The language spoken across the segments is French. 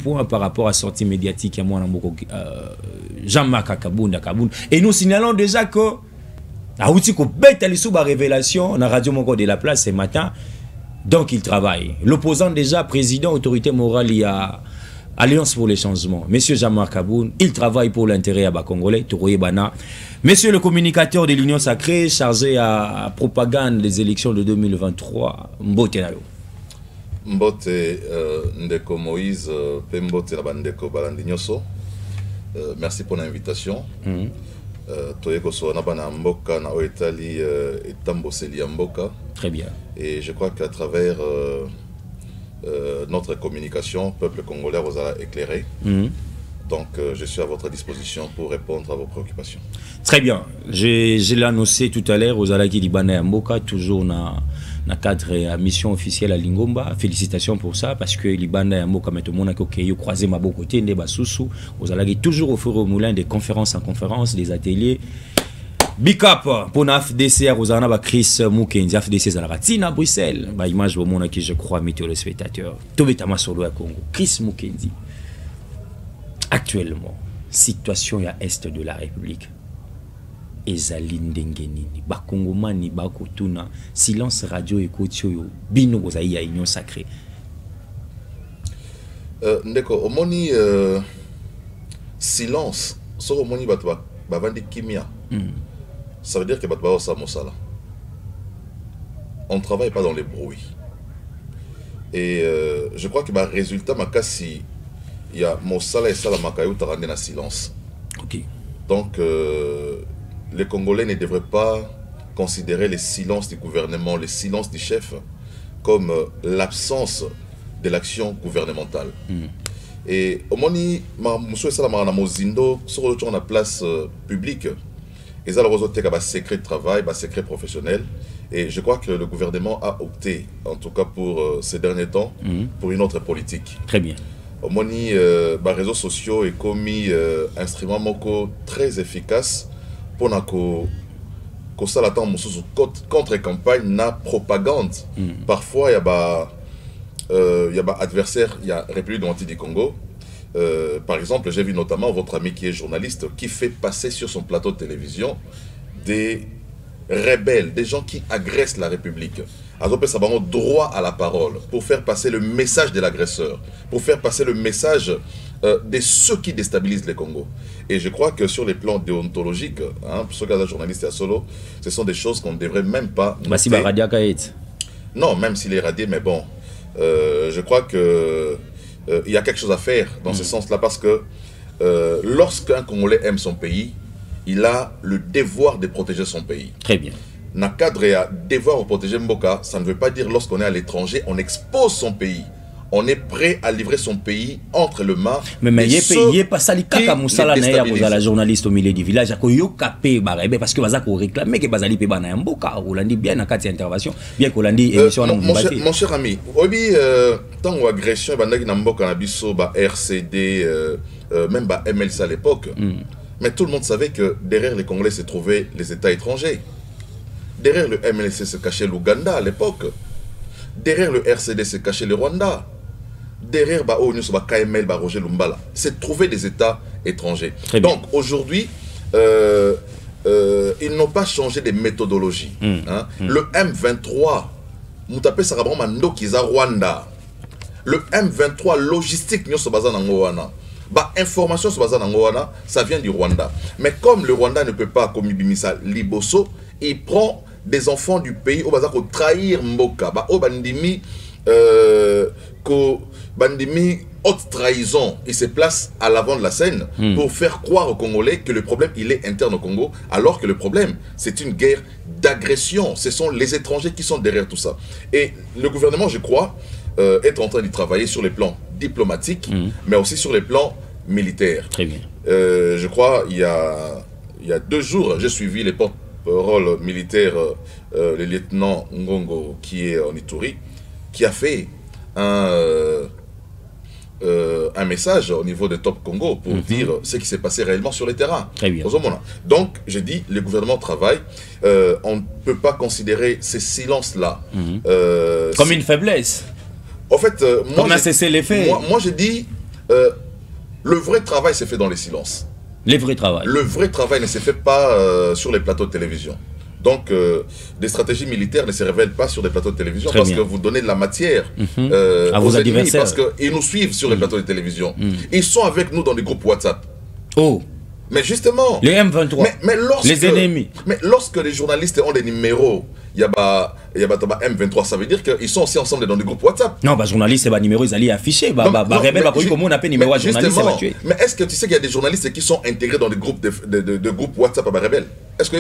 point par rapport à la sortie médiatique à moi, Jean-Marc Kabunda. Et nous signalons déjà que a outil ko bête ali sous révélation na radio Moko de la Place ce matin. Donc il travaille. L'opposant déjà président autorité morale, il y a Alliance pour les changements. Monsieur Jean-Marc Kaboun, il travaille pour l'intérêt à Congolais. Monsieur le communicateur de l'Union Sacrée chargé à propagande des élections de 2023. Mbote nayo. Mbote Ndeko Moïse Pembote la bandeko balandi nyoso. Merci pour l'invitation. Très bien. Et je crois qu'à travers notre communication, peuple congolais vous a éclairé. Donc je suis à votre disposition pour répondre à vos préoccupations. Très bien. Je l'ai annoncé tout à l'heure aux Alaki Libanais à Mboka, toujours dans le cadre de la mission officielle à Lingomba. Félicitations pour ça, parce que Libanais à Mboka, tout le monde a croisé ma beau côté, aux Alaki toujours au four au moulin, des conférences en conférences, des ateliers. Big up pour la FDC, Rosanna Chris Mukendi, FDC à Bruxelles. Bah, image au monde qui je crois, météo le spectateur. Tobetama Solo à Congo. Chris Mukendi. Actuellement, situation à l'est de la République. Ezaline Dengenini, Bakongomani, Bakotuna, silence radio et Kotio, Bino Ozaï à Union Sacrée. Ndeko, omoni silence, so omoni bavandi kimia. Ça veut dire que batba osa mosala. On ne travaille pas dans les bruits. Et je crois que résultat makasi il y a mosala et sala makayo tarande na silence. OK. Donc les Congolais ne devraient pas considérer le silence du gouvernement, le silence du chef comme l'absence de l'action gouvernementale. Et au moni monsieur sala marana mozindo sur la place publique. Ils ont le secret de travail, secret professionnel. Et je crois que le gouvernement a opté, en tout cas pour ces derniers temps, pour une autre politique. Très bien. Au moni, les réseaux sociaux et commis instrument moko très efficace pour que ça l'attend contre-campagne na propagande. Parfois, il y a adversaire, il y a République démocratique du Congo. Par exemple, j'ai vu notamment votre ami qui est journaliste qui fait passer sur son plateau de télévision des rebelles, des gens qui agressent la République. Alors, ça va droit à la parole pour faire passer le message de l'agresseur, pour faire passer le message de ceux qui déstabilisent le Congo. Et je crois que sur les plans déontologiques, pour ceux qui sont journalistes à solo, ce sont des choses qu'on ne devrait même pas noter. Non, même s'il est radié, mais bon, je crois que il y a quelque chose à faire dans ce sens-là, parce que lorsqu'un Congolais aime son pays, il a le devoir de protéger son pays. Très bien. Dans le cadre de devoir de protéger Mboka, ça ne veut pas dire lorsqu'on est à l'étranger, on expose son pays. On est prêt à livrer son pays entre les mains. Mais il n'y a pas ça, la journaliste au milieu du village, parce que vous réclamé que Bazali peut ban Mboka, ou l'andi bien en cas d'intervention, bien qu'on l'andi émission. Mon cher ami, tant que l'agression est Mboka, RCD, même MLC à l'époque, mais tout le monde savait que derrière les Congolais se trouvaient les États étrangers. Derrière le MLC se cachait l'Ouganda à l'époque. Derrière le RCD se cachait le Rwanda. Derrière KML, Roger Lumbala, c'est trouver des États étrangers. Donc aujourd'hui, ils n'ont pas changé de méthodologie. Le M23, Moutapé Sarabran Mando Kiza Rwanda. Le M23 logistique, information sur ça vient du Rwanda. Mais comme le Rwanda ne peut pas, comme Bimisa Liboso, il prend des enfants du pays au bazar pour trahir Mboka. Au bandimi, bandimi haute trahison, il se place à l'avant de la scène pour faire croire aux Congolais que le problème il est interne au Congo, alors que le problème c'est une guerre d'agression. Ce sont les étrangers qui sont derrière tout ça. Et le gouvernement, je crois, est en train de travailler sur les plans diplomatiques, mais aussi sur les plans militaires. Très bien. Je crois il y a 2 jours, j'ai suivi les porte-parole militaire, le lieutenant Ngongo qui est en Ituri, qui a fait un message au niveau de Top Congo pour dire ce qui s'est passé réellement sur le terrain. Très bien. Donc, je dis, le gouvernement travaille. On ne peut pas considérer ces silences-là comme une faiblesse. En fait, moi, je dis, le vrai travail s'est fait dans les silences. Les vrais travail. Le vrai travail ne se fait pas sur les plateaux de télévision. Donc, des stratégies militaires ne se révèlent pas sur des plateaux de télévision. Très parce bien. que vous donnez de la matière à vos adversaires. Parce qu'ils nous suivent sur les plateaux de télévision. Ils sont avec nous dans des groupes WhatsApp. Oh, Mais justement... les M23, mais lorsque, les ennemis. Mais lorsque les journalistes ont des numéros, il y a M23, ça veut dire qu'ils sont aussi ensemble dans des groupes WhatsApp. Non, bah journaliste, c'est numéro, ils allaient afficher. Rebelle, comment on appelle numéro à journaliste, c'est tuer. Mais est-ce que tu sais qu'il y a des journalistes qui sont intégrés dans des groupes de groupes WhatsApp à Rebelle?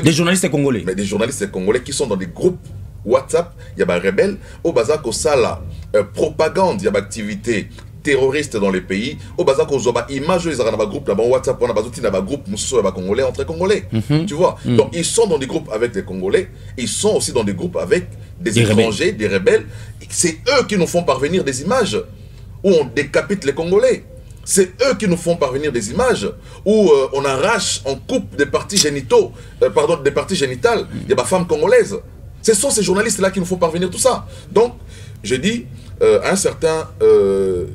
Des journalistes congolais. Mais des journalistes congolais qui sont dans des groupes WhatsApp, il y a Rebelle, au bazar ko sala propagande, il y a activité terroristes dans les pays au bazar ko zoba image ils ont groupe là WhatsApp on a bazouti na groupe mususu ba congolais entre congolais tu vois donc ils sont dans des groupes avec des congolais, ils sont aussi dans des groupes avec des étrangers, des rebelles. C'est eux qui nous font parvenir des images où on décapite les congolais. C'est eux qui nous font parvenir des images où on arrache, on coupe des parties génitaux, des parties génitales des femmes congolaises. Ce sont ces journalistes-là qui nous font parvenir tout ça. Donc, je dis, à un certain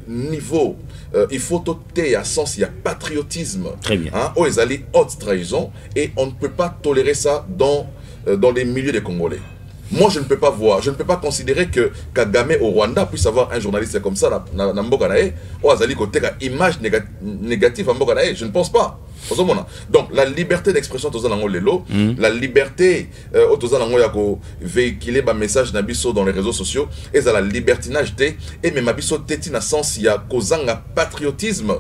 niveau, il faut ôter à sens, il y a patriotisme. Très bien. Hein, où ils allaient haute trahison et on ne peut pas tolérer ça dans les milieux des Congolais. Moi, je ne peux pas voir, je ne peux pas considérer que Kagame au Rwanda puisse avoir un journaliste comme ça dans Mboka Nae, ou Azali côté image négative à Mboka Nae. Je ne pense pas. Donc, la liberté d'expression, la liberté de véhiculer un message dans les réseaux sociaux, et la libertinage, et même Abisso Teti na sens, il y a un patriotisme,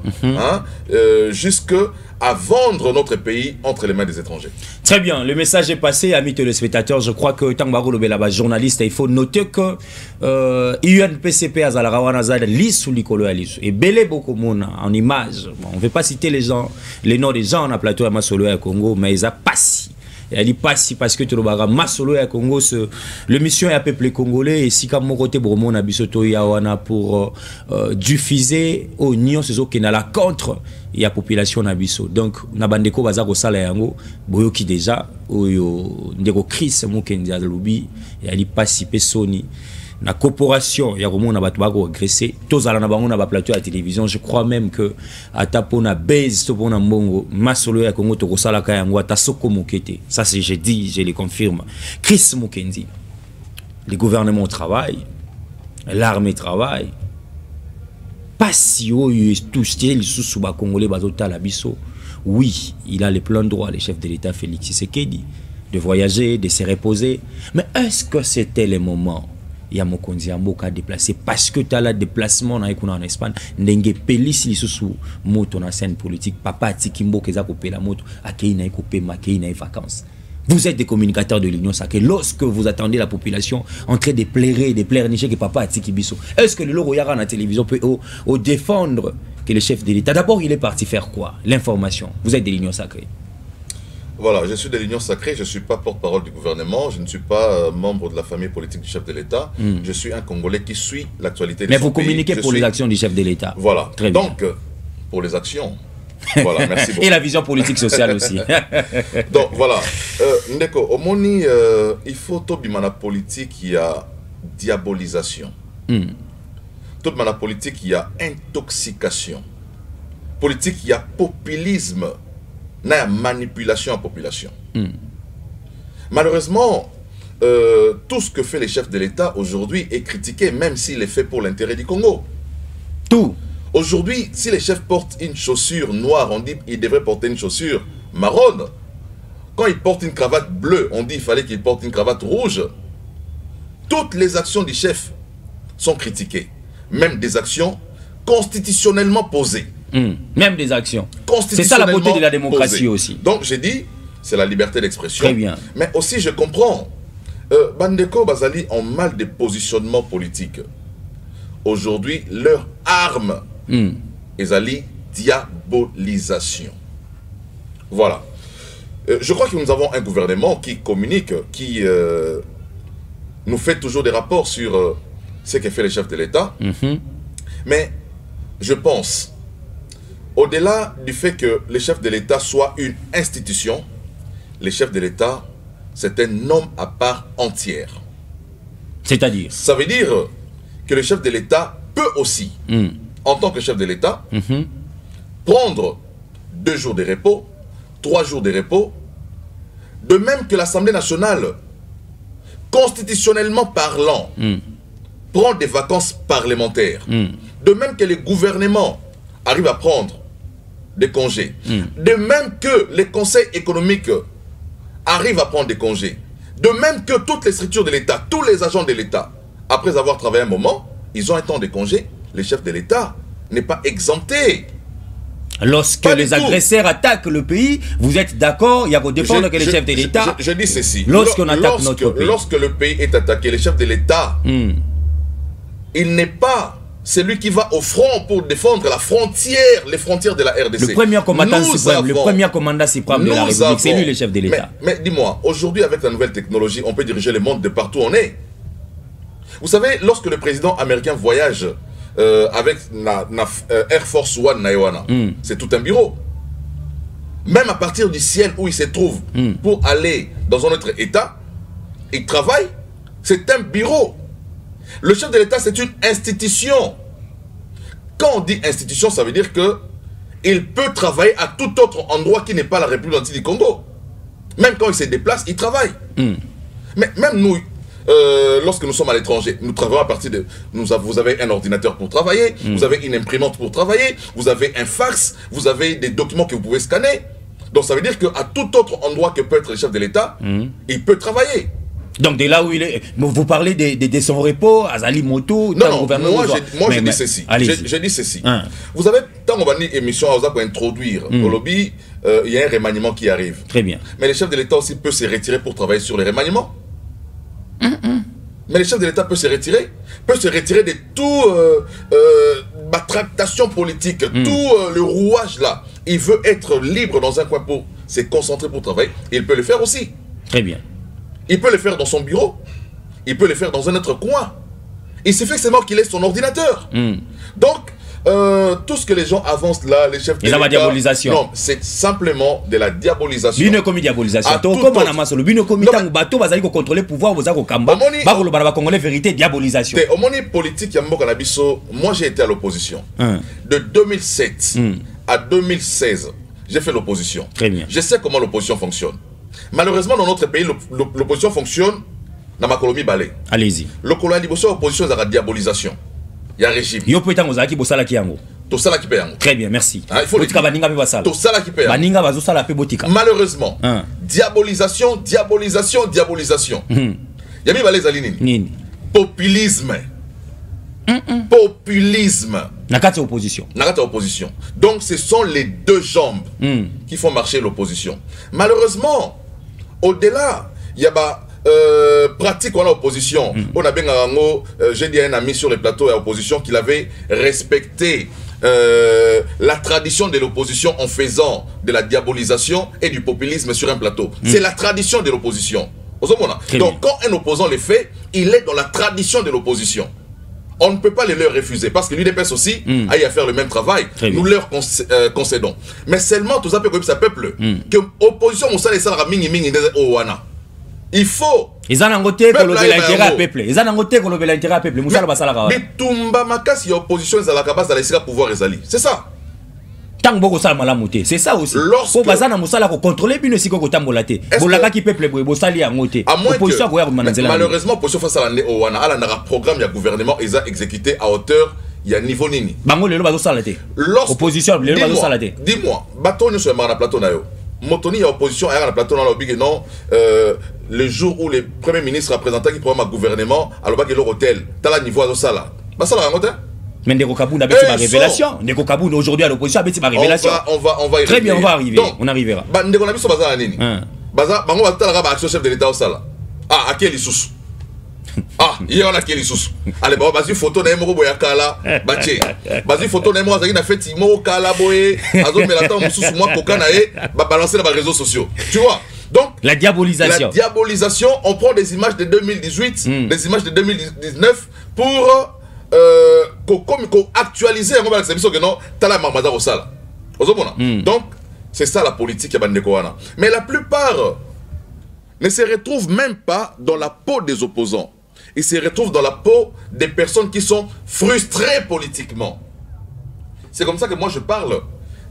jusque à vendre notre pays entre les mains des étrangers. Très bien, le message est passé, amis téléspectateurs. Je crois que Tangbaro Lobelaba, journaliste, il faut noter que UNPCP a l'issue l'icolo et belé beaucoup en image. On ne veut pas citer les noms des gens en plateau à Masolo et à Congo, mais ils ont passé. Et elle dit pas si parce que tu le Masolo et à Congo, le mission est à peuple congolais et si comme mon côté Bromo na bisoto yawana pour diffuser au nion ces autres qui n'a la contre il y a population na biso. Donc na bandeko bazako sala yango boyo qui déjà oyo ndeko Chris Mukendi alobi et elle dit pas si pesoni na corporation ya komona bato bako agresser tozala na bango na ba plateau à télévision. Je crois même que atapona base to pona mbongo Masolo ya Congo to kosala ka yango atasoko mokete. Ça c'est je dis, je le confirme. Chris Mukendi, le gouvernement travaille, l'armée travaille. Pas si tout style sous ba congolais bazota la biso. Oui, il a les pleins droits, le chef de l'État Félix Tshisekedi, de voyager, de se reposer. Mais est-ce que c'était le moment? Il y a Mokonzi Amboka déplacé parce que tu as le déplacement en Espagne. Ndenge Pélis sous moto na scène politique. Papa Tikimbo Keza coupé la moto. Akei na coupé Makei na vacances. Vous êtes des communicateurs de l'Union sacrée. Lorsque vous attendez la population en train de pleurer, de pleurnicher que papa Tikibiso, est-ce que le logo Yara à la télévision peut défendre que le chef de l'État, d'abord il est parti faire quoi? L'information. Vous êtes de l'Union sacrée. Voilà, je suis de l'Union sacrée, je ne suis pas porte-parole du gouvernement, je ne suis pas membre de la famille politique du chef de l'État, je suis un Congolais qui suit l'actualité de son pays. Mais vous communiquez pour les actions du chef de l'État. Voilà, très bien. Donc, pour les actions, voilà, merci beaucoup. Et la vision politique sociale aussi. Donc voilà, Ndeko, au Moni, il faut tout la politique, il y a diabolisation. Toute la politique, il y a intoxication. Politique, il y a populisme. Il y a manipulation en population. Malheureusement, tout ce que fait les chefs de l'État aujourd'hui est critiqué, même s'il est fait pour l'intérêt du Congo. Tout. Aujourd'hui, si les chefs portent une chaussure noire, on dit qu'ils devraient porter une chaussure marron. Quand ils portent une cravate bleue, on dit qu'il fallait qu'ils portent une cravate rouge. Toutes les actions du chef sont critiquées. Même des actions constitutionnellement posées. Même des actions. C'est ça la beauté de la démocratie aussi. Donc j'ai dit, c'est la liberté d'expression. Très bien. Mais aussi je comprends, Bandeko Bazali ont mal de positionnement politique. Aujourd'hui, leur arme est la diabolisation. Voilà. Je crois que nous avons un gouvernement qui communique, qui nous fait toujours des rapports sur ce que fait le chef de l'État. Mais je pense, au-delà du fait que le chef de l'État soit une institution, le chef de l'État, c'est un homme à part entière. C'est-à-dire? Ça veut dire que le chef de l'État peut aussi en tant que chef de l'État, prendre 2 jours de repos, 3 jours de repos, de même que l'Assemblée nationale, constitutionnellement parlant, prend des vacances parlementaires, de même que les gouvernements arrivent à prendre des congés, de même que les conseils économiques arrivent à prendre des congés, de même que toutes les structures de l'État, tous les agents de l'État, après avoir travaillé un moment, ils ont un temps de congé. Le chef de l'État n'est pas exempté. Lorsque les agresseurs attaquent le pays, vous êtes d'accord, il y a qu'à défendre que les chefs de l'État... Je dis ceci. Lorsqu'on attaque notre pays. Lorsque le pays est attaqué, le chef de l'État, il n'est pas celui qui va au front pour défendre la frontière, les frontières de la RDC. Le premier commandant suprême, le premier commandant suprême de la République, c'est lui le chef de l'État. Mais dis-moi, aujourd'hui avec la nouvelle technologie, on peut diriger le monde de partout où on est. Vous savez, lorsque le président américain voyage avec Air Force One Naiwana, c'est tout un bureau. Même à partir du ciel où il se trouve pour aller dans un autre État, il travaille, c'est un bureau. Le chef de l'État, c'est une institution. Quand on dit institution, ça veut dire que il peut travailler à tout autre endroit qui n'est pas la République du Congo. Même quand il se déplace, il travaille. Mais même nous, lorsque nous sommes à l'étranger, nous travaillons à partir de... Vous avez un ordinateur pour travailler, vous avez une imprimante pour travailler, vous avez un fax, vous avez des documents que vous pouvez scanner. Donc ça veut dire qu'à tout autre endroit que peut être le chef de l'État, il peut travailler. Donc de là où il est, vous parlez de son repos, Azali Moto, non, moi je dis ceci. Je dis ceci. Vous savez, tant qu'on va dire émission pour introduire au lobby, il y a un remaniement qui arrive. Très bien. Mais le chef de l'État aussi peut se retirer pour travailler sur les remaniements. Mais le chef de l'État peut se retirer de tout ma tractation politique, tout le rouage là. Il veut être libre dans un coin pour se concentrer pour travailler. Il peut le faire aussi. Très bien. Il peut le faire dans son bureau. Il peut le faire dans un autre coin. Il suffit seulement qu'il ait son ordinateur. Donc, tout ce que les gens avancent là, les chefs de l'État... diabolisation. Non, c'est simplement de la diabolisation. Bino komi diabolisation. Comme on a massé le bino komi tango bateau bazali ko contrôler pouvoir vous a ko kamba. Ba ko lo bana congolais vérité diabolisation. Au moni politique ya mboka na biso, moi j'ai été à l'opposition. De 2007 à 2016, j'ai fait l'opposition. Très bien. Je sais comment l'opposition fonctionne. Malheureusement, dans notre pays, l'opposition fonctionne dans ma colonie balai. Allez-y. L'opposition, c'est la diabolisation. Il y a un régime. Yo peut être ozaki bosala ki yango. To sala ki pe yango. Très bien, merci. Il faut botika baninga pe basala. To sala ki pe yango. Baninga bazo sala pe botika. Malheureusement, diabolisation. Yami balai zali nini? Nini? Populisme. Populisme. Nakati opposition. Nakati opposition. Donc ce sont les deux jambes qui font marcher l'opposition. Malheureusement, au-delà, il y a pratique en opposition. On a bien j'ai dit à un ami sur les plateaux à opposition qu'il avait respecté la tradition de l'opposition en faisant de la diabolisation et du populisme sur un plateau. C'est la tradition de l'opposition. Donc quand un opposant le fait, il est dans la tradition de l'opposition. On ne peut pas les leur refuser parce que l'UDPS aussi a à faire le même travail. Nous leur concédons. Mais seulement tout ça peut ça peuple que opposition on s'allait ça mingi mingi owana. Il faut. Ils ont ngoté ko lobela intérêt à peuple. Ils ont ngoté ko lobela intérêt à peuple. Musala basala ka. Bitumba makasi ya opposition za la kabasa la isika pouvoir ezali. C'est ça. Tant boko sala malamuté. C'est ça aussi. Ko bazana musala ko contrôler bino siko ko tambolaté. Bolaka ki peuple boy bosali ya ngoté. Opposition ko ya manazela. Malheureusement opposition face à la owana ala na programme ya gouvernement ils a exécuté à hauteur il y a niveau nini. Bango lelo bazo sala té. Opposition lelo bazo sala té. Dis-moi, batonyo sur na plateau na yo. Motoni ya opposition à la plateau dans le non le jour où le premier ministre représentant qui prend ma gouvernement à l'hôtel t'as niveau à sala. Bah ça la ngoté. Mais Ndeko Kabunda a fait ma révélation. Ndeko Kabunda aujourd'hui à l'opposition a fait ma révélation. On va y très bien, on va arriver. Donc, on arrivera. Bah Ndeko Nabiso baza nini. Baza bango batala ka action chef de l'état au sala. Ah, à quel issue? Ah, il y en a qui sont. Allez, bah, vas-y, photo n'a pas boya kala, baché. Vas-y, photo n'a pas na fait timo kala boye. Azo mais la temps sous moi coca nae, bah balancer dans les réseaux sociaux. Tu vois? Donc la diabolisation. La diabolisation, on prend des images de 2018, des images de 2019 pour actualiser un moment que non, tala mamada au sala. Donc c'est ça la politique ya bandeko wana. Mais la plupart ne se retrouvent même pas dans la peau des opposants. Ils se retrouvent dans la peau des personnes qui sont frustrées politiquement. C'est comme ça que moi je parle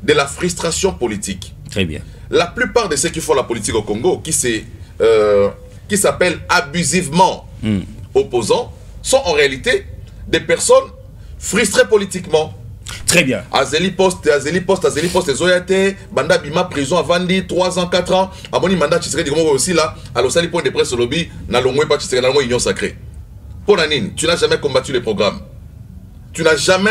de la frustration politique. Très bien. La plupart de ceux qui font la politique au Congo, qui s'appellent abusivement opposants, sont en réalité des personnes frustrées politiquement. Très bien. Azeli Poste, Zoyate, Banda Bima, prison à Vandi, 3 ans, 4 ans. Amoni Manda Chisere, aussi là, à l'Osali Point de presse au lobby, Nalongwe pas Chisere, Nalongwe Union Sacrée. Pour Nanine, tu n'as jamais combattu les programmes. Tu n'as jamais,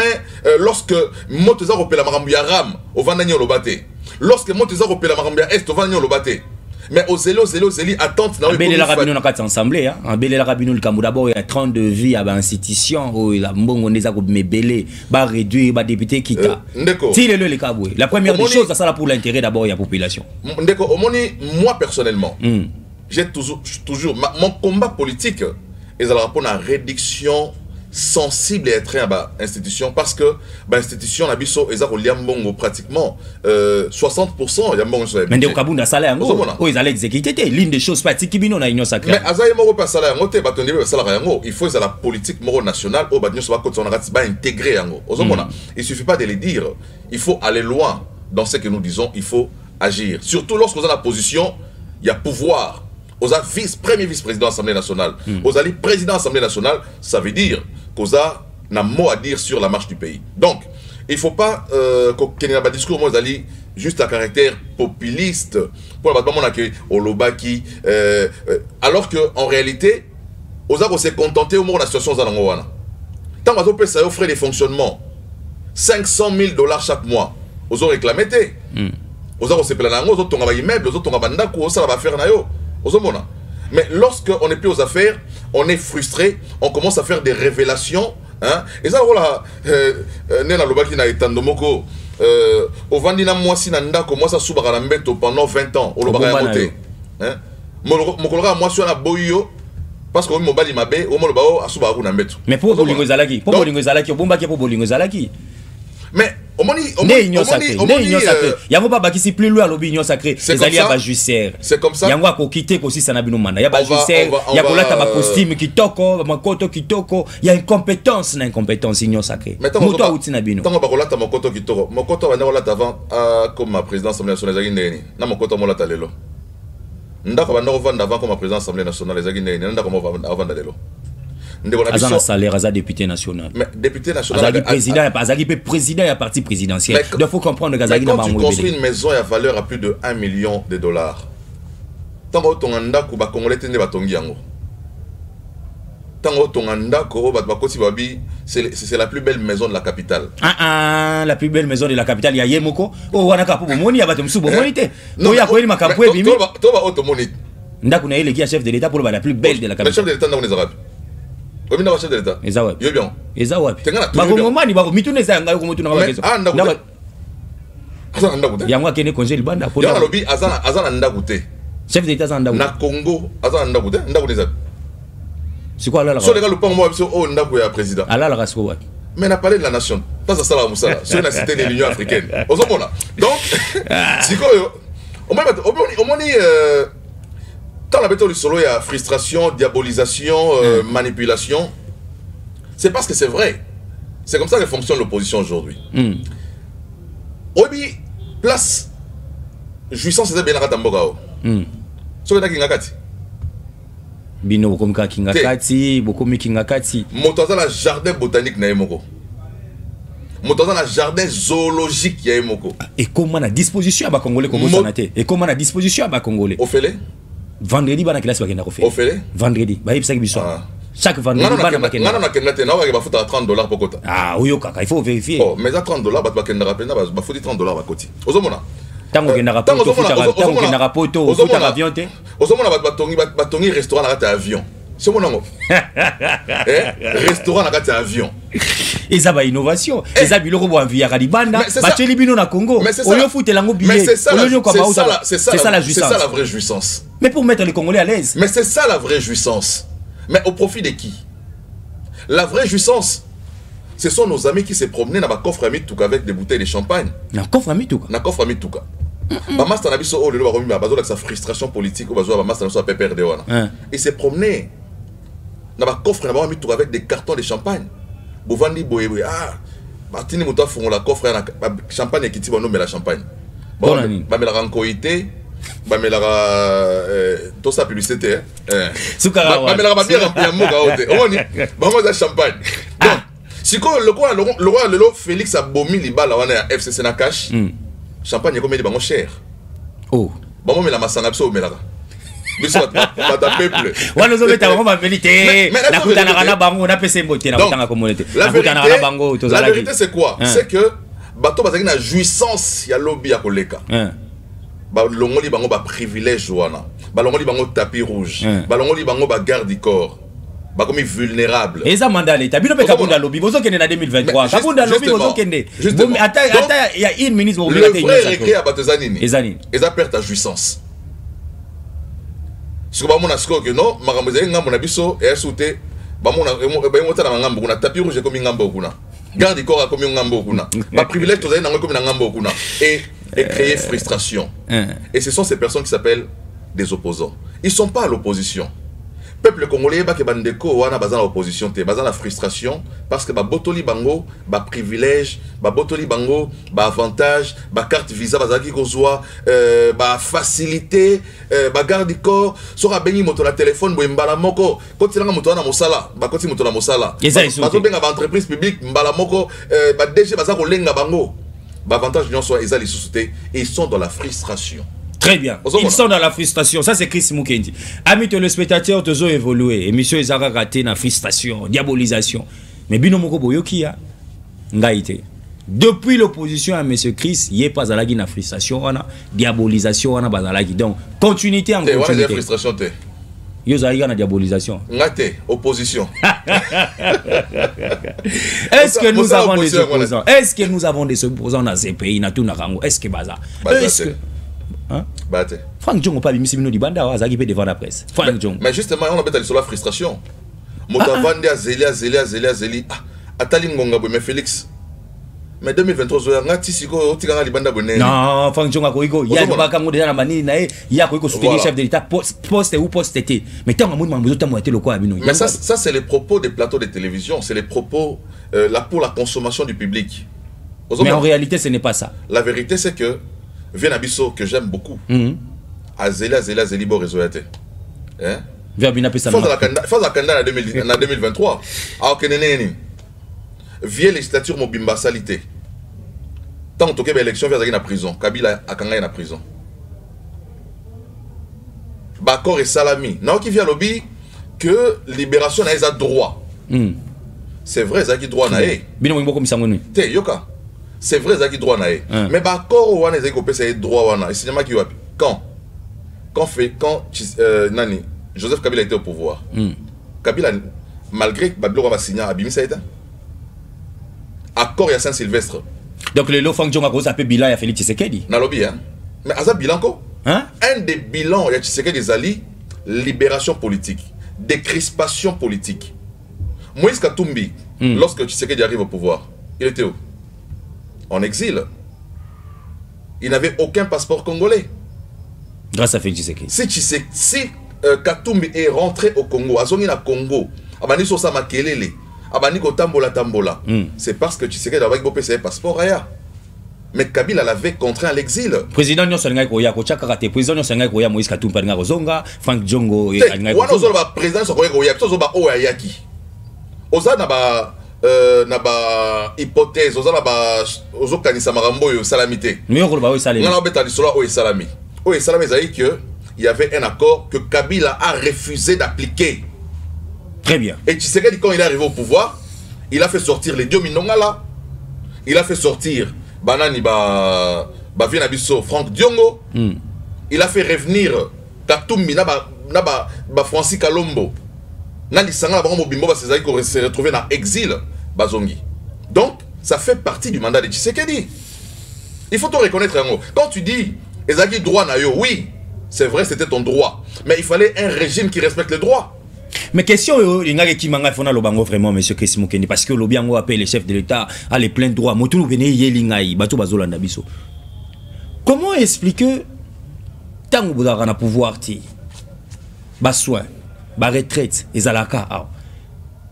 lorsque Montezar Opela Marambia Ram, au Vandani Olobate, lorsque Montezar Opela Marambia Est, au Vandani Olobate, mais au Zélo, attente, dans le la Rabino n'a pas ensemble, hein. En Belé la Rabino, le Cameroun, d'abord, il y a 30 de vie à l'institution, où il a bon, on est à mais Belé, bah réduire, bah député, qui t'a. Si le Kaboué. La première des choses, ça là pour l'intérêt d'abord, il y a la population. Ndeko, moi personnellement, j'ai toujours, mon combat politique, est à rapport à la réduction sensible et être à l'institution parce que l'institution a biso et pratiquement 60% yambongo sur mais au Kabunda salaire ngo ils allaient exécuter l'une des choses pratiques qui bino na union sacrée mais azaye moko pas salaire ngo te batonde ba salaire yango il faut la politique moro nationale au badnyo so ba côté on a intégrer yango ozomona il suffit pas de le dire il faut aller loin dans ce que nous disons il faut agir surtout lorsqu'on a la position il y a pouvoir aux premier vice-président de l'Assemblée nationale, aux alliés président de l'Assemblée nationale, ça veut dire qu'aux a un mot à dire sur la marche du pays. Donc, il ne faut pas qu'il y ait un discours aux alliés juste à caractère populiste pour la Olobaki, alors qu'en réalité, aux a s'est contenté au moins de la situation Zalangowana. Tant qu'on peut ça offrir des fonctionnements, 500 000 $ chaque mois, aux ont réclamé. Aux a s'est plaint, aux autres ont un immeuble, aux autres ont un bandakou, aux autres ont faire nayo. Mais lorsqu'on n'est plus aux affaires, on est frustré, on commence à faire des révélations. Hein? Et ça, voilà, Nena Lobaki na etandomoko, au Vandina Mwasi Nanda, comment ça soubara mbeto pendant 20 ans, au Lobaka Yamote. Mokolora Mwasi na Boyo, parce que Mobali Mabe, au Molobao, à Soubara Nambeto. Mais pour Bolingo Zalaki, pour Bolingo Zalaki, au Bombaki pour Bolingo Zalaki. Mais union sacrée. Yango pas qui c'est plus loin l'union sacrée. Les alliés à Jusser. C'est comme ça. Yango a quitter aussi ça n'a pas manda. Ya ba Jusser, ya kolata ma costume qui toko, ma koto qui toko. Il y a une compétence, union sacrée. Moto outi na bino. Tango ba kolata ma koto qui toko. Mon koto va kolata avant comme ma présidence de l'Assemblée nationale zagi ndeni. Na mon koto mo lata lelo. Ndako ba ndako vanda avant comme ma présidence de l'Assemblée nationale zagi ndeni. Ndako mo vanda lelo. Azan salaire, Azan député national. Mais député national. Azan président et parti présidentiel. Il faut comprendre que quand tu construis une maison à valeur à plus de 1 million $, tant que tu as un ndako, c'est la plus belle maison de la capitale. La plus belle maison de la capitale, il y a Yemoko. Oh, on a capé pour moni, il y a pas de msou monité. Non, il y a quoi il m'a capé bimi. Toi va automoni. Ndako na ele qui est chef de l'État pour la plus belle de la capitale. Le chef de l'État dans les Arabes. Obi na chef de l'État. Ezawa. Yo bien. Ezawa. Bakongomani bako mitune za ngai ko mutuna ba keso. Ndako. Azana ndako te. Yango akene congé libanda pour. Yango lobi azana ndako te. Chef d'État za ndako. Na Congo azana ndako te. Ndako des. C'est quoi là là? So les gars le pango biso o ndako ya président. Ala la rasko wa. Mais on a parlé de la nation. Pas ça la musala. Sur la cité de l'Union africaine. Ozomona. Donc sikoyo. Au moins tant la bête solo il y a frustration, diabolisation, manipulation. C'est parce que c'est vrai. C'est comme ça que fonctionne l'opposition aujourd'hui. Obi place jouissance c'est bien la tambogao. So que kingakati. Bino bokomika kingakati, bokomi kingakati. Motoza la jardin botanique na yemoko. Motoza la jardin zoologique ya yemoko. Et comment na disposition à Congolais comme sanate. Et comment na disposition à Congolais. Au fait vendredi bana classe bakenda ko fait. Au fait vendredi ba yebisa biso. Chaque vendredi bana bakenda. Non kenate na ba futa $30 pokota. Ah oyo kaka il faut vérifier. Oh mais à $30 ba bakenda rapena ba futi $30 ba koti. Ozomona. Tango kenda rapport tango kenda rapport to futa avion te. Ozomona ba tongi restaurant na avion. C'est mon nom. Restaurant na avion. Et ça va innovation. Et ça biloko bo envia Kalibanda, bateli bino na Congo. Oyo futa lango billet. C'est ça la jouissance. C'est ça la vraie jouissance. Mais pour mettre les Congolais à l'aise. Mais c'est ça la vraie jouissance. Mais au profit de qui? La vraie jouissance, ce sont nos amis qui se promenaient dans ma coffre à Mitouka avec des bouteilles de champagne. Dans coffre à Mitouka. Dans coffre à Mitouka. Maman c'est un abisso oh le loi remis ma bazo avec sa frustration politique ou bazo maman c'est un soit PPRD wana. Il s'est promené dans ma coffre à Mitouka avec des cartons de champagne. Bovandi boye batini moto afongo la coffre na champagne qui tiba no mais la champagne bon ba me la rankoité ba me la tout ça publicité sukara ba me la ba bien rempli moka ote oni ba mo za champagne donc siko le roi lelo Félix abomi libala wana ya FCC na cash champagne comme il bango cher oh ba mo me la masanga biso me la biso bata peuple wana zo beta bango ba vérité la kutana kana bango na pese mbote na kutanga communauté la vérité c'est quoi c'est que bato bazaki na jouissance ya lobby ya koleka ba longoli bango ba privilège wana ba longoli bango tapis rouge ba longoli bango ba garde du corps ba comme vulnérable et ça mandat l'état bino pe kabunda lobby bozo kende na 2023 kabunda lobby bozo kende ata il y a une ministre le vrai récré à batezanini eza perte à jouissance. Si vous avez dit non, vous avez dit que vous avez tapis rouge comme un garde corps comme un privilège comme et créer frustration. Et ce sont ces personnes qui s'appellent des opposants. Ils ne sont pas à l'opposition. Peuple congolais ba ke bandeko wana bazana opposition te bazana frustration parce que ba botoli bango ba privilège ba botoli bango ba avantage ba carte visa bazaki kozwa ba facilité ba garde corps sora bengi moto na téléphone bo mbala moko koti nga moto na mosala ba koti moto na mosala bazo benga ba entreprise publique mbala moko ba DG baza ko lenga bango ba avantage non soit ezali société et ils sont dans la frustration. Très bien. Ils sont dans la frustration. Ça, c'est Chris Mukendi. Amis téléspectateurs, tous ont évolué. Émission, ils ont raté la frustration, diabolisation. Mais bino moko boyoki ya ngaite. Depuis l'opposition à M. Chris, il n'y a pas à la frustration, diabolisation, donc continuité en continuité. Frustration te. Yo zaïga na diabolisation. Ngate, opposition. Est-ce que nous avons des opposants? Est-ce que nous avons des opposants dans ces pays? Est-ce que baza? Est-ce que hein? Frank Djongo pas bimisi bino libanda wa zaki pe devant la presse. Frank Djongo. Mais justement on a bêta sur la frustration. Moto vande azeli atali ngonga bo mais Félix. Mais 2023 zo ngati siko otikanga libanda bonene. Non, Frank Djongo ko iko ya ba kango déjà na mani na ya ko iko soutenir chef de l'état poste ou poste été. Mais tant amour mambozo ta moité lokwa bino. Mais ça c'est les propos des plateaux de télévision, c'est les propos là pour la consommation du public. Mais en réalité ce n'est pas ça. La vérité c'est que Vienabiso que j'aime beaucoup. Azeli bo réseauté. Hein? Faut la candidat en 2023. Alors que neneni. Vie législature mobimba salité. Tant que élection vient na prison, Kabila akanga na prison. Bakor et Salami. Non qui vient lobby que libération na droit. C'est vrai ça qui droit na e. Bino mbo comme sangoni. Te yoka. C'est vrai ça qui droit na e. Mais bakor wana ezaki kopesa droit wana. Et cinéma qui wapi. Quand Nani Joseph Kabila était au pouvoir. Kabila malgré Babilo va signer à Bimisa était accord à Saint-Sylvestre. Donc le Lofang Djonga cause appelé bilan à Félix Tshisekedi. Na lobby hein. Mais à ça bilan quoi? Hein? Un des bilans il y a Tshisekedi Zali libération politique, décrispation politique. Moïse Katumbi lorsque Tshisekedi arrive au pouvoir, il était où? En exil. Il n'avait aucun passeport congolais. Grâce à Félix Tshisekedi. Si Katumbi est rentré au Congo, à Zongi na Congo, Abani Sosa Makelele, Abani Tambola, c'est parce que Tshisekedi avait un passeport aya. Mais Kabila l'avait contraint à l'exil. Président Nyonso Ngai Koya, Kocha Karate, président Nyonso Ngai Koya, Moïse Katumbi Nga Rozonga, Frank Djongo et Ngai Koya. Wana ba président Nyonso Koya, Tozo ba Oyaki. Oza na ba hypothèse, oza na ba ozo kanisa marambo yo salamité. Mais on ba Salami. On a beta solo o Salami. O Salami ça que il y avait un accord que Kabila a refusé d'appliquer. Très bien. Et Tshisekedi quand il est arrivé au pouvoir, il a fait sortir les Diominonga là. Il a fait sortir Banani ba Vienabiso Frank Diongo. Il a fait revenir Katumbi na ba Francis Kalombo. Nani sanga ba Mobimbo ba César qui s'est retrouvé dans exil Bazongi. Donc ça fait partie du mandat de Tshisekedi. Il faut te reconnaître un mot. Quand tu dis Ezaki droit na yo, oui, c'est vrai, c'était ton droit, mais il fallait un régime qui respecte les droits. Mais question, il y a qui m'a fait vraiment, monsieur Chris Mukendi, parce que l'Obiango appelle les chefs de l'État à les pleins droits. Motou venez yelingai, batou bazolanda biso. Comment expliquer tant que vous avez un pouvoir, bas soin, bas retraite, et zalaka,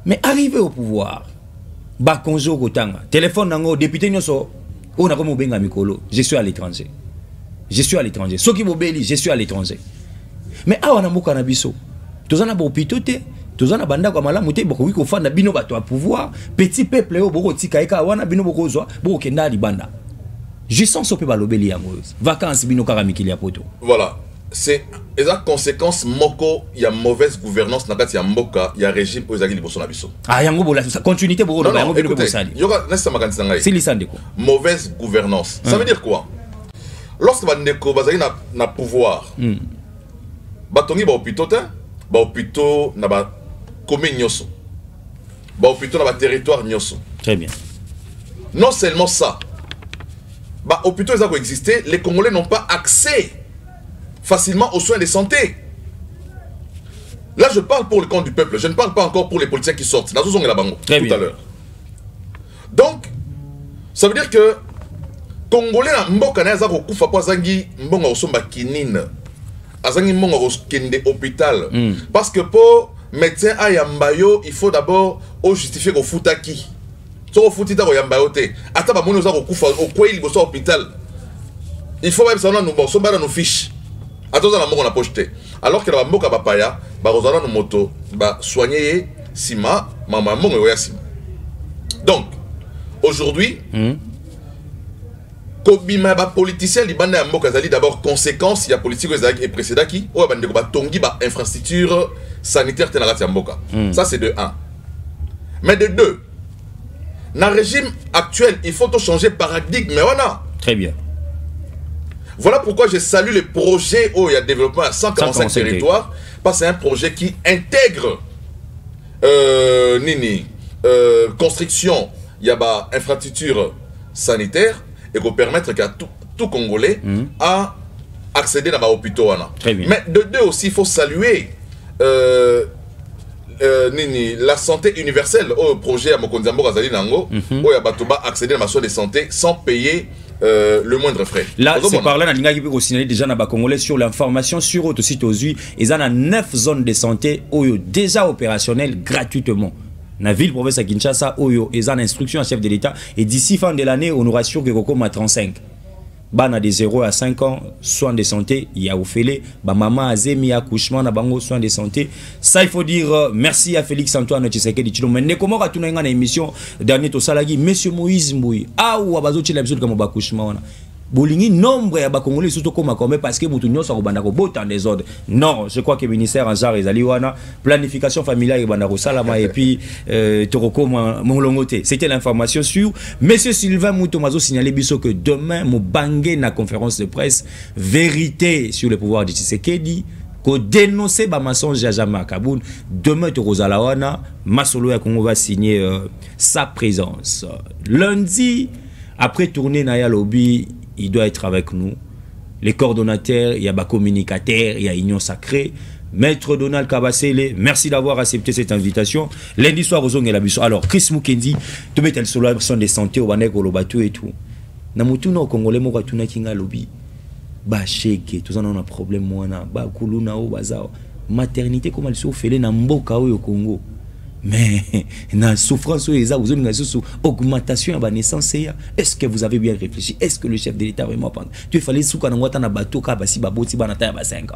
mais arriver au pouvoir, ba konzo kotanga téléphone nango député nyoso on a comme benga mikolo je suis à l'étranger ceux qui m'obéissent je suis à l'étranger mais awa na mboka na biso tozana ba hôpitaux te tozana banda kwa malamu te boko wiko fanda bino bato à pouvoir petit peuple yo boko tika eka wana bino boko zwa boko kenda libanda je sens so pe balobeli yango vacances bino kaka mikili ya poto. Voilà, c'est la conséquence moko il y a mauvaise gouvernance na kati ya mboka il y a régime ozaki liboso na biso. Ah yango bola continuité boko na yango bino bosali yoka nessa makanisa ngai c'est lisandeko mauvaise gouvernance ça veut dire quoi lorsque bandeko bazali na pouvoir batongi ba hôpitaux te ba hôpitaux na ba commune nyoso ba hôpitaux na ba territoire nyoso. Très bien. Non seulement ça, bah, hôpitaux ils ont existé, les Congolais n'ont pas accès facilement aux soins de santé. Là, je parle pour le compte du peuple, je ne parle pas encore pour les politiciens qui sortent. Tout à l'heure. Donc, ça veut dire que Congolais mboka na zako kufa kwa zangi mbonga osomba kinine. Azangi mbonga oskende hôpital parce que pour médecin ayambayo, il faut d'abord justifier ko futaki. So futita ko yambayo te. Ata ba moni zako kufa au kweli boso hôpital. Il faut même ça nous bon so ba nos fiches. Atoza na mbonga na poche. Alors que la mboka bapaya ba rozana no moto ba soigner sima mama mbonga ya sima. Donc aujourd'hui kobima ba politicien libanda ya mboka zali d'abord conséquence il y a politique et précédent qui o bande ko ba tongi ba infrastructure sanitaire tenakati ya mboka. Ça c'est de 1. Mais de 2, dans le régime actuel, il faut changer paradigme. Mais voilà. Très bien. Voilà pourquoi je salue le projet où il y a développement à 145 territoires. Parce que c'est un projet qui intègre construction, il y a infrastructure sanitaire et qui permettre qu'à tout Congolais à accéder à l'hôpital. Mais de 2 aussi, il faut saluer la santé universelle au projet à Mokonzambo Razali Nango où il y a accéder à ma soins de santé sans payer le moindre frais. Là, c'est par là que nous avons signalé déjà dans Congolais sur l'information sur Autosite aux UI. Ils ont 9 zones de santé déjà opérationnelles gratuitement. Dans la ville province à Kinshasa, ils ont instruction à chef de l'État et d'ici fin de l'année, on nous rassure que Coco a 35. Bana de 0 à 5 ans, soins de santé, il y a Oufélé, maman a zémi accouchement, na bango soins de santé. Ça, il faut dire merci à Félix Antoine Tshisekedi Tshilombo. Mais comment on a tourné une émission dernier to salagi, Monsieur Moïse Mbouy, ah ou abazo tchila episode comme accouchement. Bolingi nombre ya ba Congolais surtout comme parce que mutu nyoso ko banda ko botan des ordres. Non, je crois que le ministère en genre ezali wana planification familiale banda ko salama et puis toroko molongote. C'était l'information sur monsieur Sylvain Moutomazo signalé biso que demain mo bangé na conférence de presse vérité sur le pouvoir de Tshisekedi ko dénoncer ba mensonge ya Jean-Marc Kaboun. Demain to Rozalawana Masolo ya Congo va signer sa présence. Lundi après tourner Naya Lobby, il doit être avec nous. Les coordonnateurs, il y a des communicateurs, il y a Union Sacrée. Maître Donald Kabasele, merci d'avoir accepté cette invitation. Lundi soir, aux la Busso. Alors, Chris Mukendi, tu mets le solo de santé au Banek, au Lobatou et tout. Namutu no Congolais, moi, tu n'as qu'un lobby. Bah, chèque, tout ça, on a un problème, moi, bah, Koulouna, bazar. Maternité, comme elle se fait, na mboka au Congo. Mais la souffrance augmentation de la naissance, est-ce que vous avez bien réfléchi? Est-ce que le chef de l'État vraiment pense? Tu fallait sous quand on a bateau kabasi baboti banata ba 5 ans.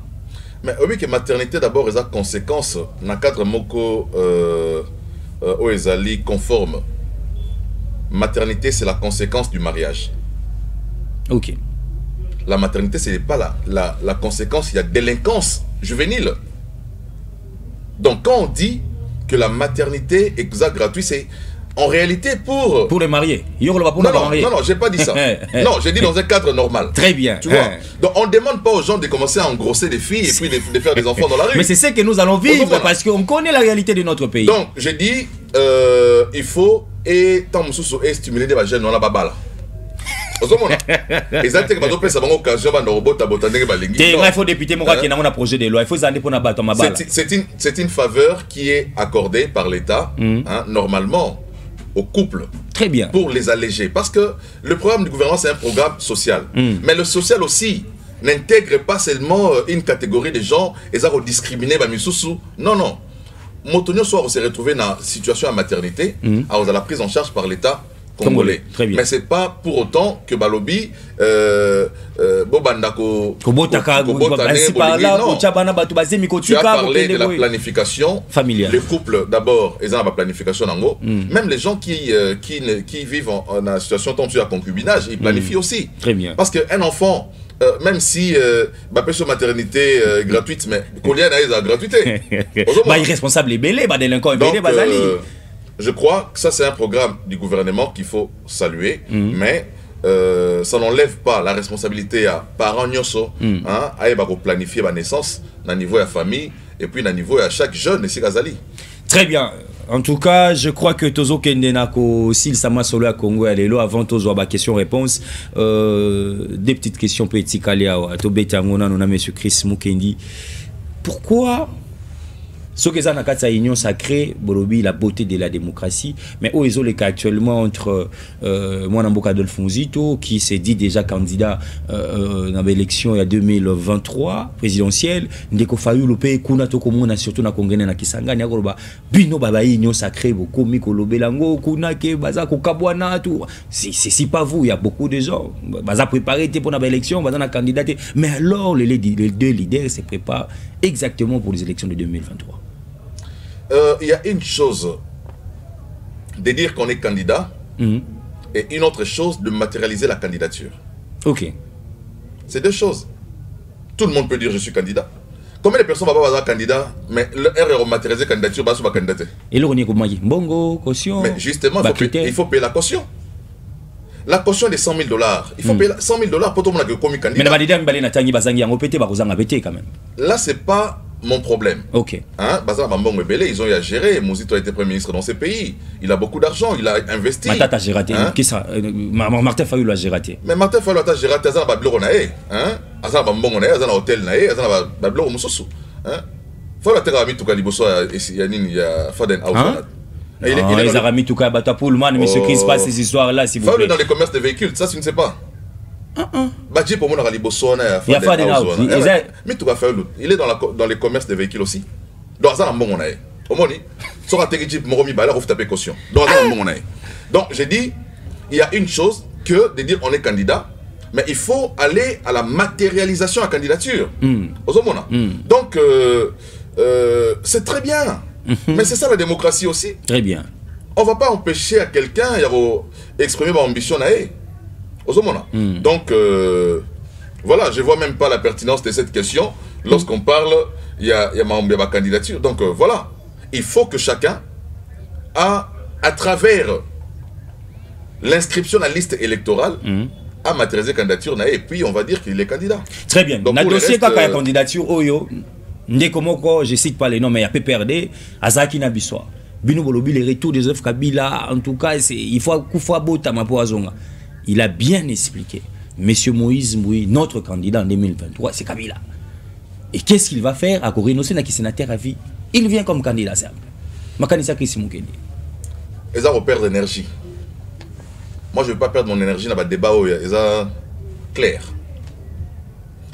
Mais oui que maternité d'abord est a conséquence dans cadre moko ezali conforme. Maternité c'est la conséquence du mariage. OK. La maternité c'est pas la conséquence, il y a délinquance juvénile. Donc quand on dit que la maternité est gratuite, c'est en réalité pour les mariés. Non, j'ai pas dit ça. Non, j'ai dit dans un cadre normal. Très bien. Tu vois. Donc on ne demande pas aux gens de commencer à engrosser des filles et puis de faire des enfants dans la rue. Mais c'est ce que nous allons vivre parce qu'on connaît la réalité de notre pays. Donc j'ai dit il faut et tant et stimuler des jeunes dans la babala. Exactement, il faut député moi qui a un projet de loi, il faut aller pour battre ma balle. C'est une faveur qui est accordée par l'État normalement aux couples. Très bien. Pour les alléger parce que le programme du gouvernement c'est un programme social. Mais le social aussi n'intègre pas seulement une catégorie de gens et ça discriminer ba misusu. Non. Motonio Soir s'est retrouvé dans la situation à maternité, à la prise en charge par l'État congolais. Très bien. Mais c'est pas pour autant que Balobi Bobandako tu as parlé de la planification familiale. Les couples d'abord, ils ont la planification en haut. Même les gens qui vivent en situation de concubinage, ils planifient aussi. Très bien. Parce qu'un enfant, même si peut sur maternité gratuite, mais combien d'années la gratuité? Irresponsable et belé, délinquant et belé, je crois que ça c'est un programme du gouvernement qu'il faut saluer, mais ça n'enlève pas la responsabilité à parents nyoso, à planifier la naissance au niveau de la famille et puis au niveau de chaque jeune ici Gazali. Très bien. En tout cas, je crois que Tozo Kendenako, s'il s'ama solo à Congo, allez avant Tozo à question-réponse. Des petites questions petites à Tobeta Ngona, on a M. Chris Mukendi. Pourquoi ce que ça n'a qu'à union sacrée, Borobi, la beauté de la démocratie, mais où ils ont les cas actuellement entre Mwanamboka Adolfonzito, qui s'est dit déjà candidat dans l'élection il y a 2023 présidentielle, Ndeko Fayou Lopé, Kuna Tokomona, surtout na Kongene na Kisanga, Nyakoroba, Bino Baba union sacrée, Boko Miko Lobelango, Kuna Ke, Baza Kokabwana, tout. C'est pas vous, il y a beaucoup de gens. Baza préparé pour l'élection, Baza na candidat. Mais alors, les deux leaders se préparent exactement pour les élections de 2023. Il y a une chose de dire qu'on est candidat et une autre chose de matérialiser la candidature. Ok. C'est deux choses. Tout le monde peut dire je suis candidat. Combien de personnes vont avoir un candidat, mais leur matérialiser la candidature, va se candidater. Et là, on est comme bongo, caution. Mais justement, il faut payer la caution. La caution de 100 000 $. Il faut payer 100 000 $ pour tout le monde qui est comme candidat. Là, c'est pas mon problème. Ok. Hein? Ils ont eu à gérer. Mouzito a été Premier ministre dans ces pays. Il a beaucoup d'argent. Il a investi. Martin Fayulu a géré. Mais Martin Fayulu a géré. Il a un hôtel. Il a un hôtel. Il a un hôtel. Il a un ils ont mis tout cas à Pullman, mais ce qui se passe ces histoires-là, si vous plaît. Dans les commerces de véhicules, ça, tu ne sais pas. Il est dans les commerces de véhicules aussi. Donc, j'ai dit, il y a une chose que de dire on est candidat, mais il faut aller à la matérialisation de la candidature. Donc, c'est très bien. Mais c'est ça la démocratie aussi. Très bien. On ne va pas empêcher à quelqu'un d'exprimer son ambition. Donc, voilà, je ne vois même pas la pertinence de cette question. Lorsqu'on parle, il y a ma candidature. Donc, voilà. Il faut que chacun a, à travers l'inscription à la liste électorale, à matérialiser la candidature, et puis on va dire qu'il est candidat. Très bien. Dans le dossier, quand il y a candidature, je cite pas les noms, mais il y a PPRD, Azaki Nabiswa. Bino Bolobi, les retours des œuvres Kabila, en tout cas, il faut il a bien expliqué. Monsieur Moïse Moui, notre candidat en 2023, c'est Kabila. Et qu'est-ce qu'il va faire à Corino Sénaki sénateur à vie? Il vient comme candidat simple. Makanisa Chris Mukendi. Ils ont perdre d'énergie. Moi, je ne veux pas perdre mon énergie dans le débat. Ils ont clair.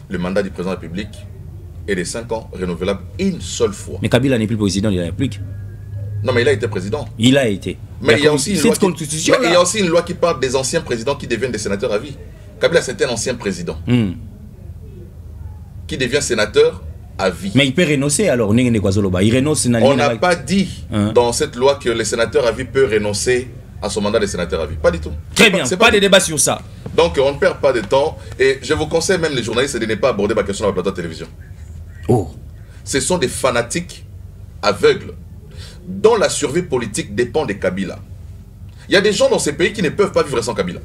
Le mandat du président de la République est de 5 ans, renouvelable une seule fois. Mais Kabila n'est plus président de la République. Non, mais il a été président. Il a été. Mais il y a aussi une loi qui parle des anciens présidents qui deviennent des sénateurs à vie. Kabila, c'est un ancien président qui devient sénateur à vie. Mais il peut renoncer alors. Il renonce. On n'a pas dit dans cette loi que les sénateurs à vie peuvent renoncer à son mandat de sénateur à vie. Pas du tout. Très bien, pas de débat sur ça. Donc on ne perd pas de temps. Et je vous conseille même les journalistes de ne pas aborder ma question dans la plateau de télévision. Oh. Ce sont des fanatiques aveugles dont la survie politique dépend de Kabila. Il y a des gens dans ces pays qui ne peuvent pas vivre sans Kabila.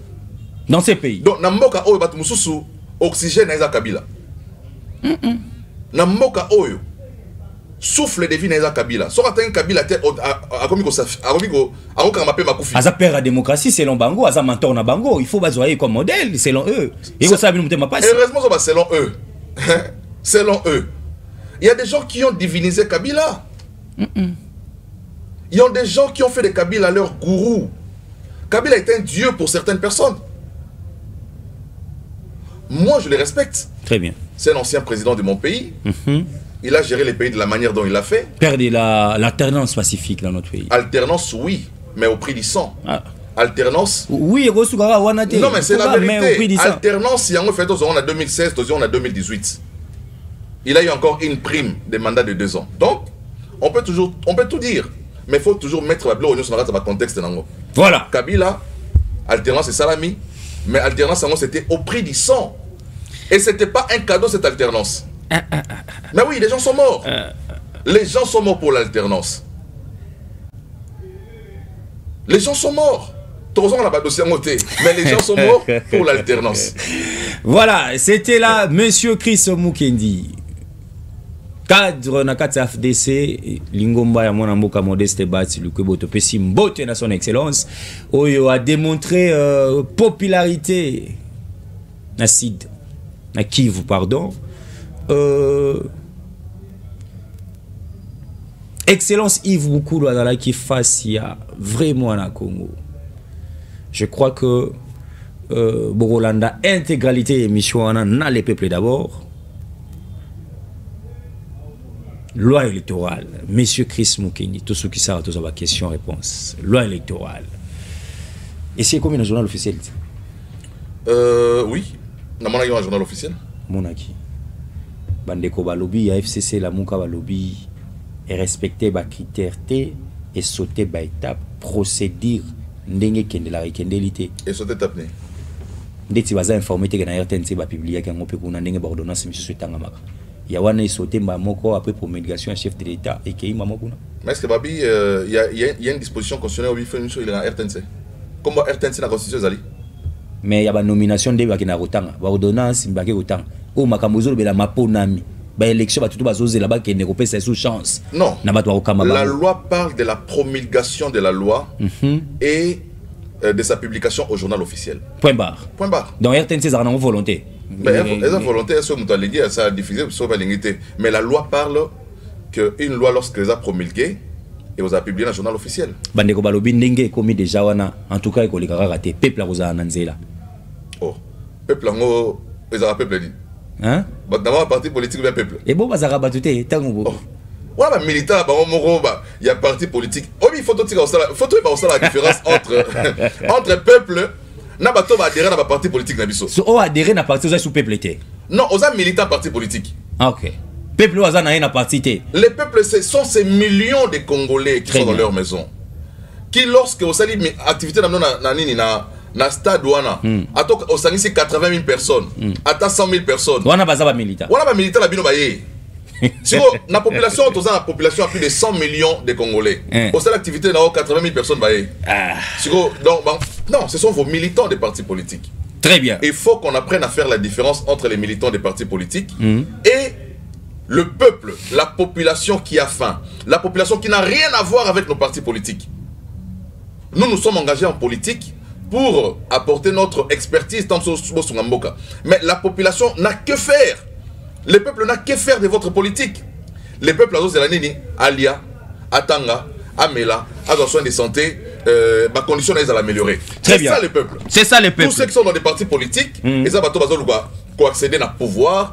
Dans ces pays. Donc Namboka Oyo Batumususu oxygène à Kabila. Namboka Oyo souffle de vie à Kabila. Soit atteint Kabila Aza père à démocratie selon Bango, Aza mentor na Bango, il faut bazoyer comme modèle selon eux. Et vous savez nous pas. Heureusement selon eux. Selon eux. Il y a des gens qui ont divinisé Kabila. Il y a des gens qui ont fait de Kabila leur gourou. Kabila est un dieu pour certaines personnes. Moi, je les respecte. Très bien. C'est l'ancien président de mon pays. il a géré les pays de la manière dont il l'a fait. Perdre l'alternance pacifique dans notre pays. Alternance, oui, mais au prix du sang. Ah. Alternance. Oui, non, mais c'est la vérité. Alternance, il y a fait on a 2016, on a 2018. Il a eu encore une prime de mandat de 2 ans. Donc, on peut tout dire. Mais il faut toujours mettre la bleu sur le contexte. Voilà. Kabila, alternance et Salami. Mais alternance, c'était au prix du sang. Et ce n'était pas un cadeau, cette alternance. Mais oui, les gens sont morts. Les gens sont morts pour l'alternance. Les gens sont morts. Mais les gens sont morts pour l'alternance. Voilà, c'était là Monsieur Chris Mukendi. Cadre na FDC, Lingomba ya mwana mboka Modeste Bati, le Kweboto Pesi Mbote na son excellence, Oyo a démontré popularité na Sid, na Kivu, pardon. Excellence Yves Boukoulou Adala qui face ya vraiment na Congo. Je crois que Borolanda, intégralité émission na les peuples d'abord. Loi électorale, Monsieur Chris Mukendi, tout ce qui sert à tous à question-réponse. Loi électorale. Et c'est combien de journal officiel? Oui, dans mon un journal officiel. Monaki. Bandeko Balobi, FCC, la Mouka Balobi, est respecté par critères T et sauté par étape, procédure, n'engue kende la rekendelité. Et sauté étape né. Ndeti baza informé que na RTNC ba publier que ngopé kuna n'engue ba ordonnance monsieur Tangamaka. Il y a un sauté moko après promulgation chef de l'État et qui m'a kuna. Mais est-ce que Babi il y a une disposition constitutionnelle où il fait une chose il est en RTNC. Comment RTNC la constitution zali? Mais il y a une nomination de ba kina rotanga, ba ordonnance mbake rotanga. O makambozo be la maponami. Ba élection ba tout bazoze là-bas qui ne repère sous chance. Non. La loi parle de la promulgation de la loi et de sa publication au journal officiel. Point barre. Point barre. Donc RTNC ça a une volonté. Mais la volonté, ça a diffusé, mais la loi parle qu'une loi, lorsqu'elle a promulguée, et vous a publié dans le journal officiel. Bandeko Balobi ndenge commis déjà wana, en tout cas il y a raté peuple a oza nanzela. Oh, peuple ngo ezara peuple dit. Hein? D'abord parti politique bien peuple. Et bon bazara batute tango. Ouais, bah militant il y a parti politique. Oh, il faut tout la différence entre peuple. Na bato ba adhérer na ba parti politique na biso. So o adhérer na parti oza sous peuple té. Non, oza militant parti politique. Ah, OK. Peuple oza na parti té. Les peuples ce sont ces millions de Congolais qui sont dans leur maison. Qui lorsque au sali activité na stade wana, atok au sali 80 000 personnes, ata 100 000 personnes. Wana baza ba militant. Wana ba militant la bino ba ye. Si la population, la population a plus de 100 millions de Congolais. Au sein de l'activité, il y a 80 000 personnes. Donc, non, ce sont vos militants des partis politiques. Très bien. Il faut qu'on apprenne à faire la différence entre les militants des partis politiques et le peuple, la population qui a faim, la population qui n'a rien à voir avec nos partis politiques. Nous sommes engagés en politique pour apporter notre expertise dans ce Mboka. Mais la population n'a que faire. Le peuple n'a que faire de votre politique. Les peuples Alia, Atanga, Amela, à soins de santé, ma condition est à l'améliorer. C'est ça le peuple. C'est ça le peuple. Tous ceux qui sont dans des partis politiques, ils ont accéder à pouvoir,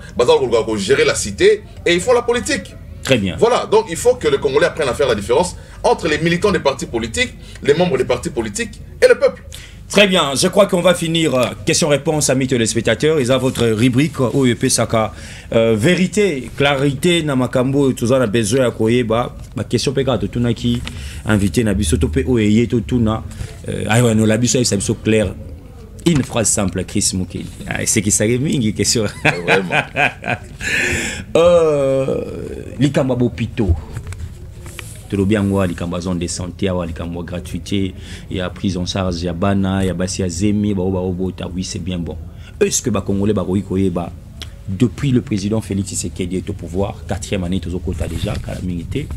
gérer la cité et ils font la politique. Très bien. Voilà, donc il faut que les Congolais apprennent à faire la différence entre les militants des partis politiques, les membres des partis politiques et le peuple. Très bien, je crois qu'on va finir question-réponse, amis téléspectateurs. Ils ont votre rubrique OEP Saka. Vérité, clarité, Namakambo, tout ça, on a besoin de Koyeba. Ma question péka de Tunaki, invité Nabiso Topé OEYE Totuna. Aïe, nous l'abusons, ça est clair. Une phrase simple, Chris Mukendi. C'est qui ça une question. Vraiment. Likamba Bopito. Likamba zone de santé, likamba gratuité, il y a prise en charge, il y a bana, il y a basi zemi, oui c'est bien bon. Est-ce que Congolais depuis le président Félix Tshisekedi est au pouvoir, 4e année tous au quota déjà, calamité,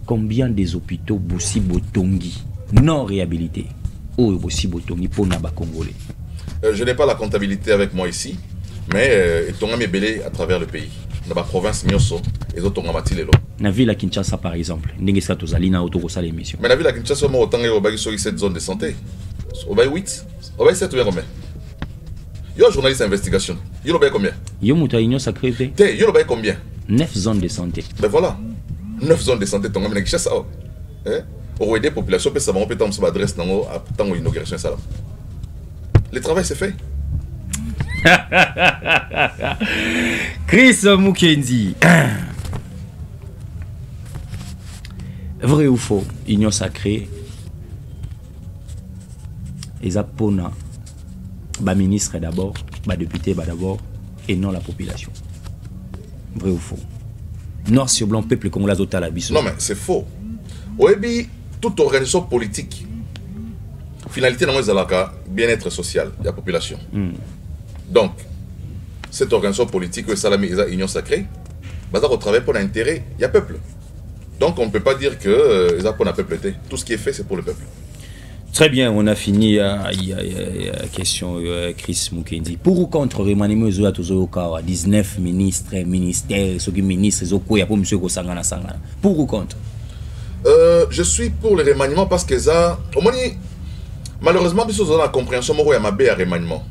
combien des hôpitaux Boussi Botongi non réhabilités ou Boussi Botongi pour Naba Congolais? Je n'ai pas la comptabilité avec moi ici, mais ils ont belé à travers le pays. Dans la province Mioso, les autres ont amatilé l'eau. Dans la ville à Kinshasa par exemple, n'engagez pas tous à l'ina autour de l'émission. Mais la ville à Kinshasa, on a autant de cette zone de santé. On va 8, on va 7 ou bien combien? Yo journaliste d'investigation. Yo le paye combien? Yo muta union sacrée. Yo le paye combien? 9 zones de santé. Ben voilà. 9 zones de santé ton gars ça. Hein? Pour aider la population peut savoir peut-être sur adresse dans tant inauguration ça. Le travail c'est fait. Chris Mukendi. Vrai ou faux, union sacrée. Et pona ba ministre d'abord, ba député d'abord et non la population. Vrai ou faux? Noir sur blanc, peuple congolais total à Bissau. Non mais c'est faux. Oebi toute organisation politique finalité dans le bien-être social de la population. Donc cette organisation politique salami est union sacrée, bah ça travaille pour l'intérêt il y a peuple. Donc on ne peut pas dire que ils pour le peuple. Tout ce qui est fait c'est pour le peuple. Très bien, on a fini question Chris Mukendi. Pour ou contre remaniement zo atozo ka 19 ministres, ministères, ceux qui ministres zo ko ya pour monsieur ko sangana sangana. Pour ou contre? Je suis pour le remaniement parce que ça au moins malheureusement biso zo la compréhension moko ya mabe ya remaniement.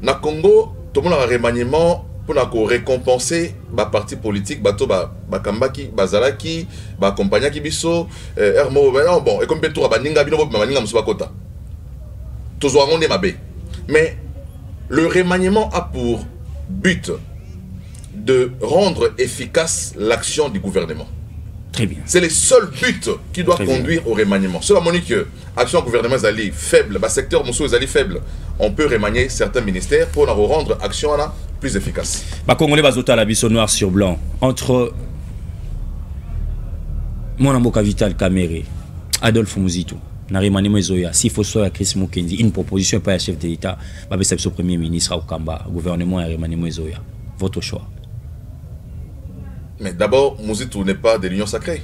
Na Congo tout le monde a remaniement pour na ko récompenser ba parti politique bato ba kambaki bazalaki ba compagnie ki biso ermo bon et comme beto ba ninga bino ba ninga musu bakota tozo ngonde mabe. Mais le remaniement a pour but de rendre efficace l'action du gouvernement. Très bien. C'est le seul but qui doit conduire au remaniement. Cela montre que l'action gouvernement est faible, le secteur moussou est faible. On peut remanier certains ministères pour rendre l'action plus efficace. Les Congolais bazota la biso noir sur blanc entre Mwanamboka Vital Kamerhe, Adolphe Muzitu, na remaniement zoya, si faut soit Chris Mukendi, une proposition par le chef de l'État, ba c'est le premier ministre au Kamba, gouvernement et remaniement zoya. Votre choix. Mais d'abord, Muzitu n'est pas de l'union sacrée.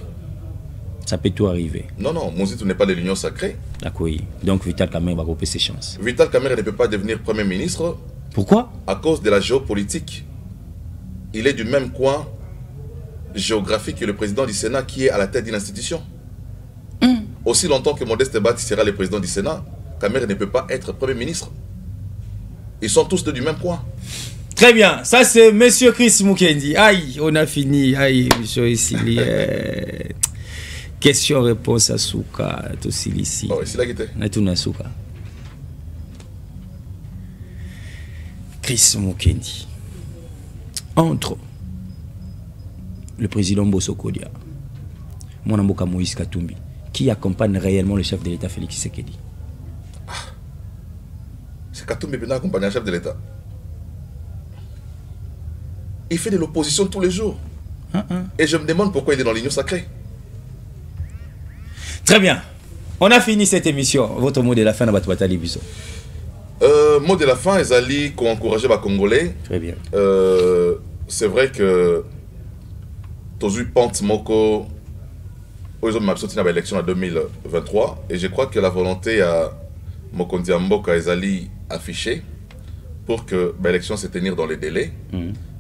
Ça peut tout arriver. Non, non, Muzitu n'est pas de l'union sacrée. D'accord. Donc Vital Kamerhe va couper ses chances. Vital Kamerhe ne peut pas devenir Premier ministre. Pourquoi? À cause de la géopolitique. Il est du même coin géographique que le président du Sénat qui est à la tête d'une institution. Aussi longtemps que Modeste Bati sera le président du Sénat, Kamerhe ne peut pas être Premier ministre. Ils sont tous du même coin. Très bien, ça c'est Monsieur Chris Mukendi. Aïe, on a fini. Aïe, Monsieur Isili. Question-réponse à Souka. Tout ici. Oh, c'est là qui était. Natuna Souka. Chris Mukendi. Entre le président Bosso Kodia, Mwanamboka Moïse Katumbi, qui accompagne réellement le chef de l'État Félix Tshisekedi? C'est Katumbi qui accompagne le chef de l'État. Il fait de l'opposition tous les jours. Et je me demande pourquoi il est dans l'union sacrée. Très bien. On a fini cette émission. Votre mot de la fin dans votre bataille biso. Mot de la fin, Ezali qui encourager les Congolais. Très bien. C'est vrai que Tozu Pante Moko aux hommes absorti dans l'élection en 2023 et je crois que la volonté à Mokondi Mboka Ezali affichée pour que l'élection se tenir dans les délais.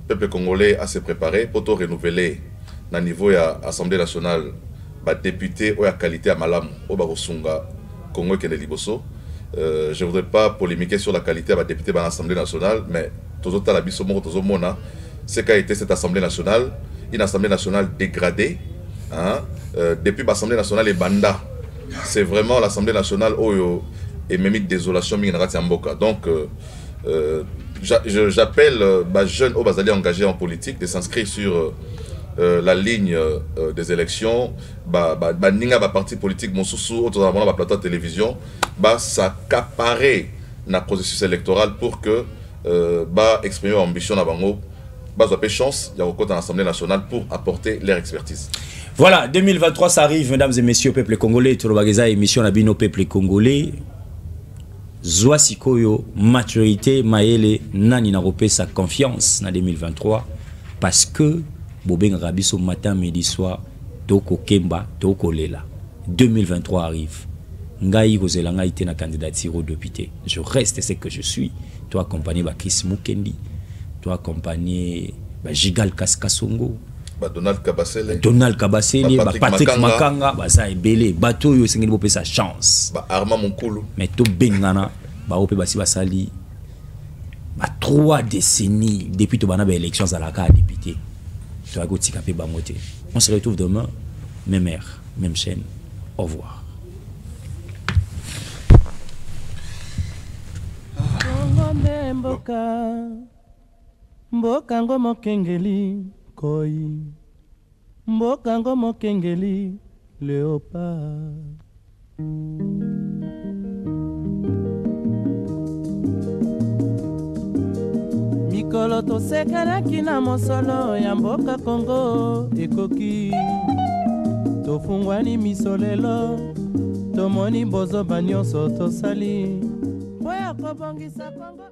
Le peuple congolais a se préparé pour tout renouveler au niveau de l'Assemblée nationale, les députés ou la qualité à Malam, au Barosunga, Congo et Liboso. Je ne voudrais pas polémiquer sur la qualité des députés de l'Assemblée nationale, mais tout le monde ce qu'a été cette Assemblée nationale, une Assemblée nationale dégradée. Hein, depuis l'Assemblée nationale et Banda, c'est vraiment l'Assemblée nationale où et même désolation donc j'appelle les jeunes aux basaliers engagés en politique de s'inscrire sur la ligne des élections. Ninga parti politique Monsousou autour de la plateau de télévision s'accaparer le processus électoral pour que exprimer l'ambition d'Abango. Ils chance, il y a encore dans l'Assemblée nationale pour apporter leur expertise. Voilà, 2023 ça arrive, mesdames et messieurs, peuple congolais, tout le bagage émission la bino peuple congolais. Zoa sikoyo maturité maele nani na repé sa confiance en 2023 parce que Bobeng Rabiso matin midi soir toko kemba toko lela. 2023 arrive. Ngai kozela ngai te na candidature au député. Je reste ce que je suis. Toi accompagné par Chris Mukendi. Toi accompagné par Jigal Kaskasongo. Donald Kabasele, Patrick Makanga, ça est belé. Bateau yo sengeli bopé sa chance. Arma Monkulu. Mais to bengana, ba opé basi basali 3 décennies depuis que tu as eu l'élection à la carte député. Tu as goûté capé bamoté. On se retrouve demain, même heure, même chaîne. Au revoir. Mboka ngo mokengeli koi, mboka ngo mokengeli léopard. Mikolo tosekanaki na mosolo ya mboka Kongo ekoki, tofungwani misolelo, tomoni bozoba nyonso tosali, oya kobongisa Kongo.